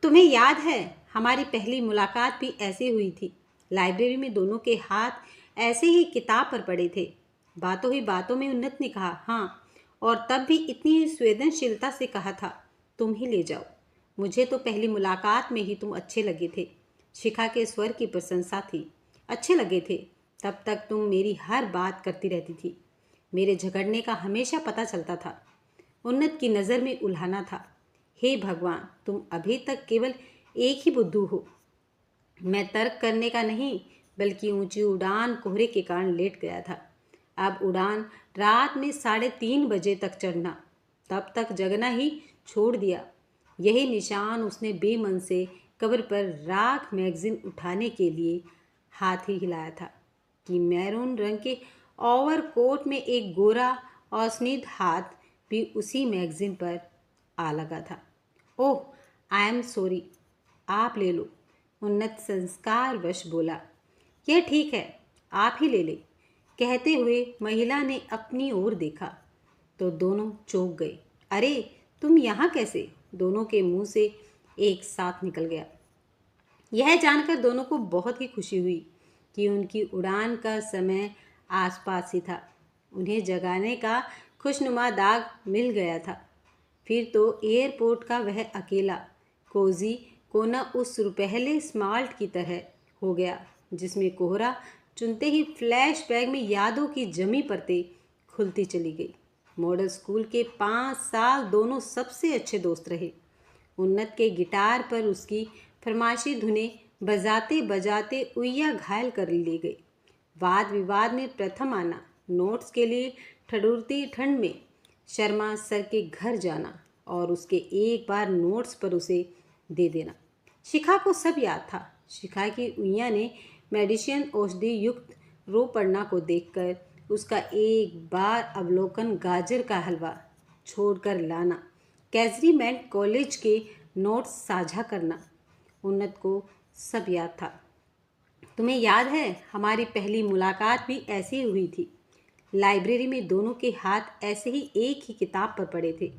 तुम्हें याद है हमारी पहली मुलाकात भी ऐसे हुई थी। लाइब्रेरी में दोनों के हाथ ऐसे ही किताब पर पड़े थे। बातों ही बातों में उन्नत ने कहा हाँ, और तब भी इतनी संवेदनशीलता से कहा था तुम ही ले जाओ। मुझे तो पहली मुलाकात में ही तुम अच्छे लगे थे। शिखा के स्वर की प्रशंसा थी। अच्छे लगे थे। तब तक तुम मेरी हर बात करती रहती थी। मेरे झगड़ने का हमेशा पता चलता था। उन्नत की नज़र में उल्हाना था। हे भगवान, तुम अभी तक केवल एक ही बुद्धू हो। मैं तर्क करने का नहीं, बल्कि ऊंची उड़ान कोहरे के कारण लेट गया था। अब उड़ान रात में 3:30 बजे तक चढ़ना, तब तक जगना ही छोड़ दिया। यही निशान उसने बेमन से कब्र पर राख मैगजीन उठाने के लिए हाथ ही हिलाया था कि मैरून रंग के ओवरकोट में एक गोरा और स्निग्ध हाथ भी उसी मैगजीन पर आ लगा था। ओह, आई एम सॉरी, आप ले लो। उन्नत संस्कारवश बोला। यह ठीक है, आप ही ले ले। कहते हुए महिला ने अपनी ओर देखा तो दोनों चौंक गए। अरे, तुम यहाँ कैसे? दोनों के मुंह से एक साथ निकल गया। यह जानकर दोनों को बहुत ही खुशी हुई कि उनकी उड़ान का समय आसपास ही था। उन्हें जगाने का खुशनुमा दाग मिल गया था। फिर तो एयरपोर्ट का वह अकेला कोजी कोना उस रुपहले स्मार्ट की तरह हो गया जिसमें कोहरा चुनते ही फ्लैशबैक में यादों की जमी परतें खुलती चली गई। मॉडल स्कूल के 5 साल दोनों सबसे अच्छे दोस्त रहे। उन्नत के गिटार पर उसकी फरमाइशी धुनें बजाते बजाते उइया घायल कर ले गई। वाद विवाद में प्रथम आना, नोट्स के लिए ठडुरती ठंड में शर्मा सर के घर जाना और उसके एक बार नोट्स पर उसे दे देना। शिखा को सब याद था। शिखा की उइया ने मेडिसिन औषधि युक्त रोपड़ना को देखकर उसका एक बार अवलोकन, गाजर का हलवा छोड़कर लाना, कैजरीमेंट कॉलेज के नोट्स साझा करना, उन्नत को सब याद था। तुम्हें याद है हमारी पहली मुलाकात भी ऐसी हुई थी। लाइब्रेरी में दोनों के हाथ ऐसे ही एक ही किताब पर पड़े थे।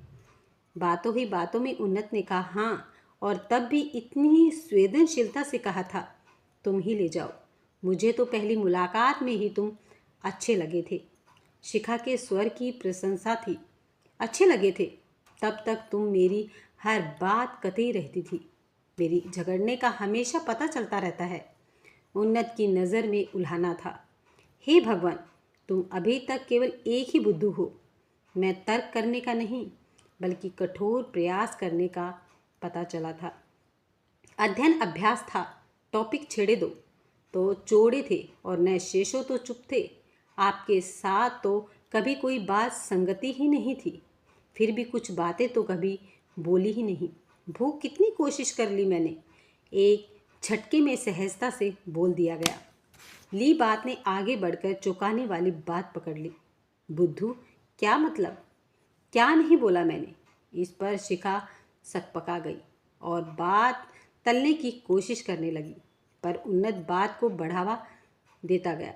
बातों ही बातों में उन्नत ने कहा हाँ, और तब भी इतनी ही संवेदनशीलता से कहा था तुम ही ले जाओ। मुझे तो पहली मुलाकात में ही तुम अच्छे लगे थे। शिखा के स्वर की प्रशंसा थी। अच्छे लगे थे। तब तक तुम मेरी हर बात कतई रहती थी। मेरी झगड़ने का हमेशा पता चलता रहता है। उन्नत की नज़र में उल्हाना था। हे भगवान, तुम अभी तक केवल एक ही बुद्धू हो। मैं तर्क करने का नहीं, बल्कि कठोर प्रयास करने का पता चला था। अध्ययन अभ्यास था। टॉपिक छेड़े दो तो चौड़े थे और न शेषों तो चुप थे। आपके साथ तो कभी कोई बात संगति ही नहीं थी। फिर भी कुछ बातें तो कभी बोली ही नहीं। भूख कितनी कोशिश कर ली मैंने, एक झटके में सहजता से बोल दिया गया। ली बात ने आगे बढ़कर चौंकाने वाली बात पकड़ ली। बुद्धू, क्या मतलब? क्या नहीं बोला मैंने? इस पर शिखा सकपका गई और बात तलने की कोशिश करने लगी, पर उन्नत बात को बढ़ावा देता गया।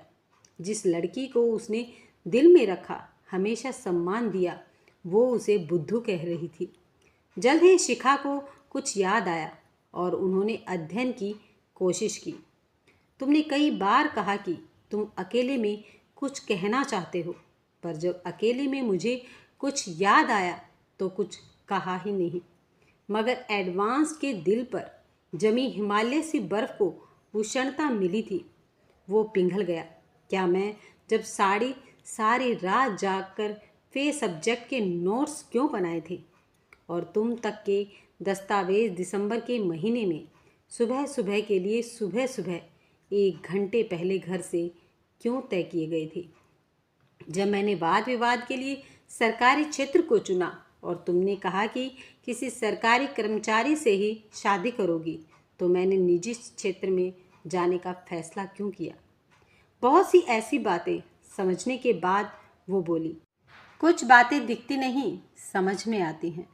जिस लड़की को उसने दिल में रखा, हमेशा सम्मान दिया, वो उसे बुद्धू कह रही थी। जल्द ही शिखा को कुछ याद आया और उन्होंने अध्ययन की कोशिश की। तुमने कई बार कहा कि तुम अकेले में कुछ कहना चाहते हो, पर जब अकेले में मुझे कुछ याद आया तो कुछ कहा ही नहीं। मगर एडवांस के दिल पर जमी हिमालय सी बर्फ को उष्णता मिली थी, वो पिघल गया। क्या मैं जब सारी रात जागकर वे सब्जेक्ट के नोट्स क्यों बनाए थे, और तुम तक के दस्तावेज दिसंबर के महीने में सुबह सुबह के लिए सुबह सुबह 1 घंटे पहले घर से क्यों तय किए गए थे। जब मैंने वाद विवाद के लिए सरकारी क्षेत्र को चुना और तुमने कहा कि किसी सरकारी कर्मचारी से ही शादी करोगी, तो मैंने निजी क्षेत्र में जाने का फैसला क्यों किया। बहुत सी ऐसी बातें समझने के बाद वो बोली। कुछ बातें दिखती नहीं, समझ में आती हैं,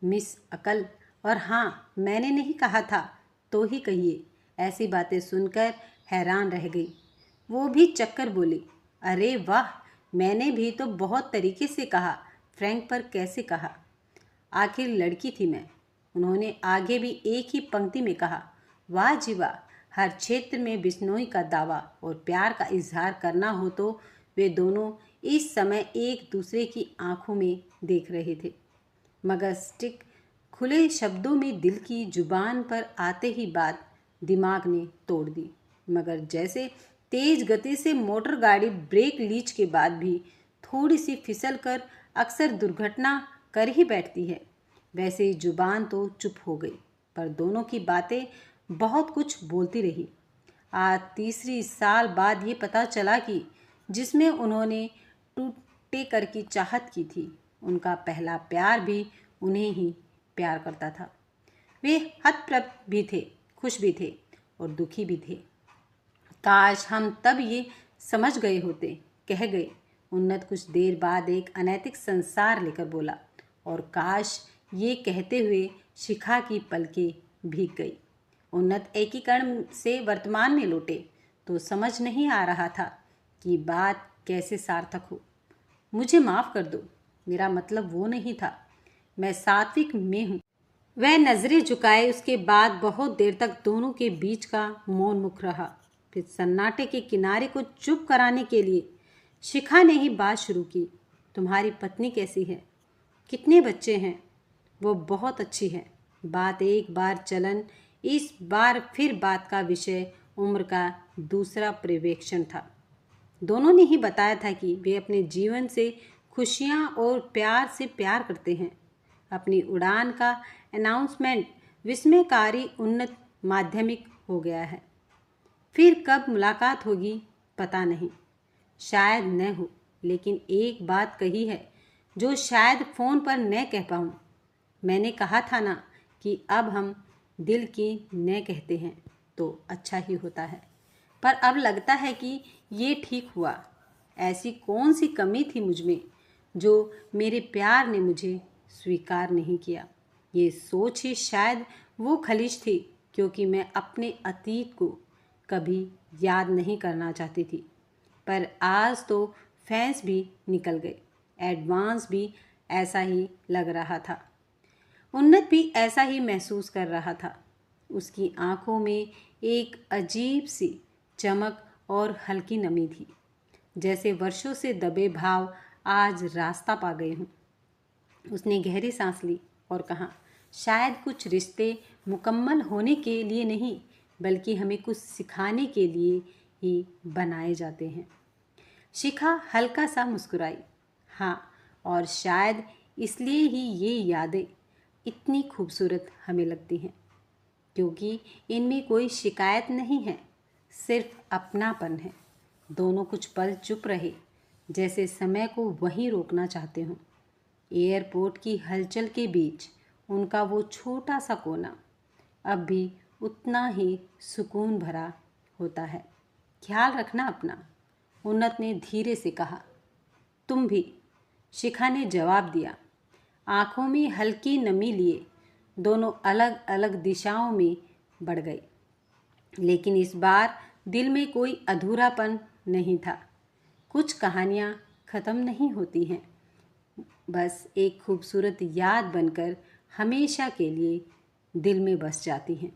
मिस अकल। और हाँ, मैंने नहीं कहा था तो ही कहिए। ऐसी बातें सुनकर हैरान रह गई। वो भी चक्कर बोली। अरे वाह, मैंने भी तो बहुत तरीके से कहा, फ्रैंक पर कैसे कहा। आखिर लड़की थी मैं। उन्होंने आगे भी एक ही पंक्ति में कहा, वाह जी वाह, हर क्षेत्र में बिश्नोई का दावा और प्यार का इजहार करना हो तो वे दोनों इस समय एक दूसरे की आंखों में देख रहे थे। मगर स्टिक खुले शब्दों में दिल की जुबान पर आते ही बात दिमाग ने तोड़ दी। मगर जैसे तेज गति से मोटर गाड़ी ब्रेक लीच के बाद भी थोड़ी सी फिसल कर अक्सर दुर्घटना कर ही बैठती है, वैसे जुबान तो चुप हो गई, पर दोनों की बातें बहुत कुछ बोलती रही। आज तीसरी साल बाद ये पता चला कि जिसमें उन्होंने टूटे कर की चाहत की थी, उनका पहला प्यार भी उन्हें ही प्यार करता था। वे हतप्रभ भी थे, खुश भी थे और दुखी भी थे। काश हम तब ये समझ गए होते, कह गए। उन्नत कुछ देर बाद एक अनैतिक संसार लेकर बोला, और काश ये कहते हुए शिखा की पलकें भीग गई। उन्नत एकीकरण से वर्तमान में लौटे तो समझ नहीं आ रहा था कि बात कैसे सार्थक हो। मुझे माफ़ कर दो, मेरा मतलब वो नहीं था, मैं सात्विक में हूँ। वह नज़रें झुकाए उसके बाद बहुत देर तक दोनों के बीच का मौन मुख रहा। फिर सन्नाटे के किनारे को चुप कराने के लिए शिखा ने ही बात शुरू की, तुम्हारी पत्नी कैसी है, कितने बच्चे हैं? वो बहुत अच्छी है। बात एक बार चलन, इस बार फिर बात का विषय उम्र का दूसरा पर्यवेक्षण था। दोनों ने ही बताया था कि वे अपने जीवन से खुशियाँ और प्यार से प्यार करते हैं। अपनी उड़ान का अनाउंसमेंट विस्मयकारी उन्नत माध्यमिक हो गया है। फिर कब मुलाकात होगी पता नहीं, शायद न हो, लेकिन एक बात कही है जो शायद फ़ोन पर न कह पाऊँ। मैंने कहा था ना कि अब हम दिल की न कहते हैं तो अच्छा ही होता है, पर अब लगता है कि ये ठीक हुआ। ऐसी कौन सी कमी थी मुझ में जो मेरे प्यार ने मुझे स्वीकार नहीं किया। ये सोच ही शायद वो खलिश थी, क्योंकि मैं अपने अतीत को कभी याद नहीं करना चाहती थी। पर आज तो फैंस भी निकल गए, एडवांस भी ऐसा ही लग रहा था। उन्नत भी ऐसा ही महसूस कर रहा था। उसकी आंखों में एक अजीब सी चमक और हल्की नमी थी, जैसे वर्षों से दबे भाव आज रास्ता पा गए हों। उसने गहरी सांस ली और कहा, शायद कुछ रिश्ते मुकम्मल होने के लिए नहीं, बल्कि हमें कुछ सिखाने के लिए ही बनाए जाते हैं। शिखा हल्का सा मुस्कुराई। हाँ, और शायद इसलिए ही ये यादें इतनी खूबसूरत हमें लगती हैं, क्योंकि इनमें कोई शिकायत नहीं है, सिर्फ अपनापन है। दोनों कुछ पल चुप रहे, जैसे समय को वहीं रोकना चाहते हों। एयरपोर्ट की हलचल के बीच उनका वो छोटा सा कोना अब भी उतना ही सुकून भरा होता है। ख्याल रखना अपना, उन्नत ने धीरे से कहा। तुम भी, शिखा ने जवाब दिया। आँखों में हल्की नमी लिए दोनों अलग अलग दिशाओं में बढ़ गए, लेकिन इस बार दिल में कोई अधूरापन नहीं था। कुछ कहानियाँ ख़त्म नहीं होती हैं, बस एक खूबसूरत याद बनकर हमेशा के लिए दिल में बस जाती हैं।